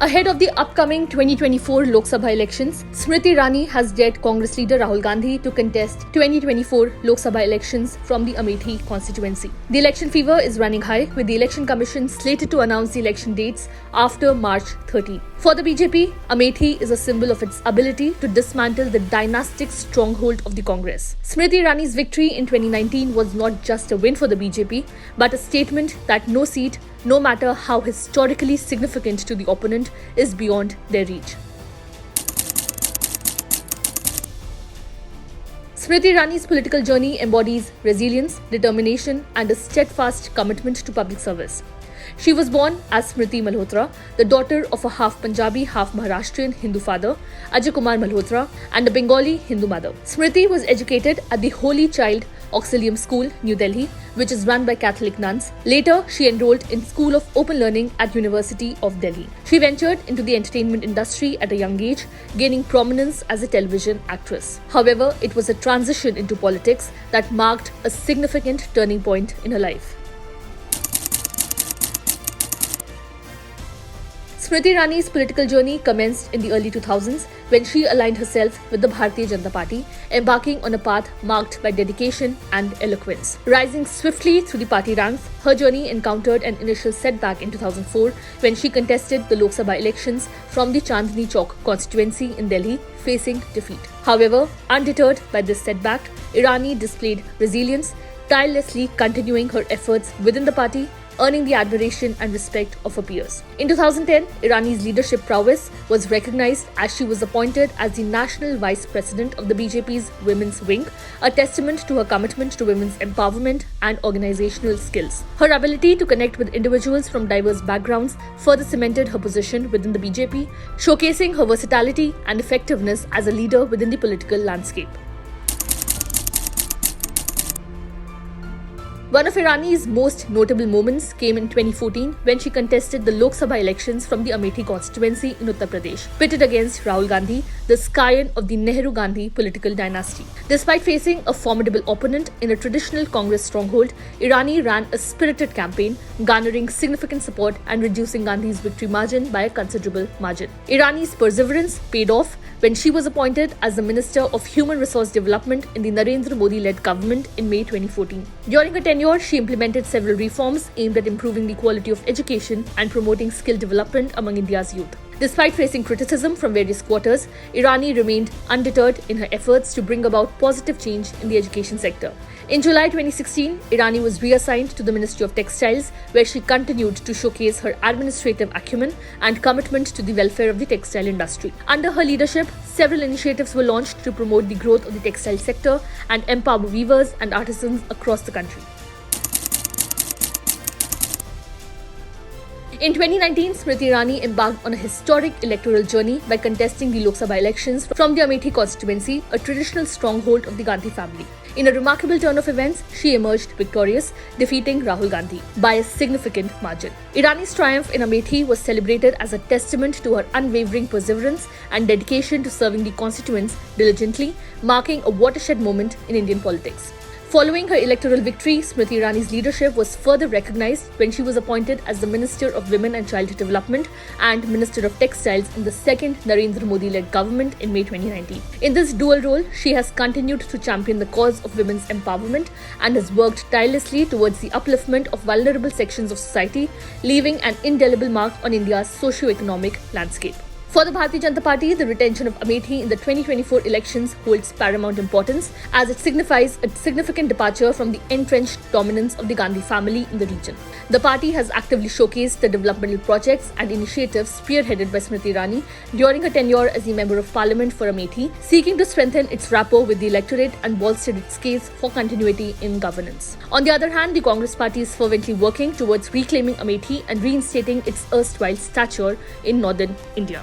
Ahead of the upcoming 2024 Lok Sabha elections, Smriti Irani has dared Congress leader Rahul Gandhi to contest 2024 Lok Sabha elections from the Amethi constituency. The election fever is running high, with the Election Commission slated to announce the election dates after March 30. For the BJP, Amethi is a symbol of its ability to dismantle the dynastic stronghold of the Congress. Smriti Irani's victory in 2019 was not just a win for the BJP, but a statement that no seat, no matter how historically significant to the opponent, is beyond their reach. Smriti Irani's political journey embodies resilience, determination, and a steadfast commitment to public service. She was born as Smriti Malhotra, the daughter of a half Punjabi, half Maharashtrian Hindu father, Ajay Kumar Malhotra, and a Bengali Hindu mother. Smriti was educated at the Holy Child Auxilium School, New Delhi, which is run by Catholic nuns. Later, she enrolled in School of Open Learning at University of Delhi. She ventured into the entertainment industry at a young age, gaining prominence as a television actress. However, it was a transition into politics that marked a significant turning point in her life. Smriti Irani's political journey commenced in the early 2000s when she aligned herself with the Bharatiya Janata Party, embarking on a path marked by dedication and eloquence. Rising swiftly through the party ranks, her journey encountered an initial setback in 2004 when she contested the Lok Sabha elections from the Chandni Chowk constituency in Delhi, facing defeat. However, undeterred by this setback, Irani displayed resilience, tirelessly continuing her efforts within the party, earning the admiration and respect of her peers. In 2010, Irani's leadership prowess was recognized as she was appointed as the National Vice President of the BJP's Women's Wing, a testament to her commitment to women's empowerment and organizational skills. Her ability to connect with individuals from diverse backgrounds further cemented her position within the BJP, showcasing her versatility and effectiveness as a leader within the political landscape. One of Irani's most notable moments came in 2014 when she contested the Lok Sabha elections from the Amethi constituency in Uttar Pradesh, pitted against Rahul Gandhi, the scion of the Nehru-Gandhi political dynasty. Despite facing a formidable opponent in a traditional Congress stronghold, Irani ran a spirited campaign, garnering significant support and reducing Gandhi's victory margin by a considerable margin. Irani's perseverance paid off when she was appointed as the Minister of Human Resource Development in the Narendra Modi-led government in May 2014. During her tenure, she implemented several reforms aimed at improving the quality of education and promoting skill development among India's youth. Despite facing criticism from various quarters, Irani remained undeterred in her efforts to bring about positive change in the education sector. In July 2016, Irani was reassigned to the Ministry of Textiles, where she continued to showcase her administrative acumen and commitment to the welfare of the textile industry. Under her leadership, several initiatives were launched to promote the growth of the textile sector and empower weavers and artisans across the country. In 2019, Smriti Irani embarked on a historic electoral journey by contesting the Lok Sabha elections from the Amethi constituency, a traditional stronghold of the Gandhi family. In a remarkable turn of events, she emerged victorious, defeating Rahul Gandhi by a significant margin. Irani's triumph in Amethi was celebrated as a testament to her unwavering perseverance and dedication to serving the constituents diligently, marking a watershed moment in Indian politics. Following her electoral victory, Smriti Irani's leadership was further recognized when she was appointed as the Minister of Women and Child Development and Minister of Textiles in the second Narendra Modi-led government in May 2019. In this dual role, she has continued to champion the cause of women's empowerment and has worked tirelessly towards the upliftment of vulnerable sections of society, leaving an indelible mark on India's socio-economic landscape. For the Bharatiya Janata Party, the retention of Amethi in the 2024 elections holds paramount importance as it signifies a significant departure from the entrenched dominance of the Gandhi family in the region. The party has actively showcased the developmental projects and initiatives spearheaded by Smriti Irani during her tenure as the Member of Parliament for Amethi, seeking to strengthen its rapport with the electorate and bolster its case for continuity in governance. On the other hand, the Congress Party is fervently working towards reclaiming Amethi and reinstating its erstwhile stature in northern India.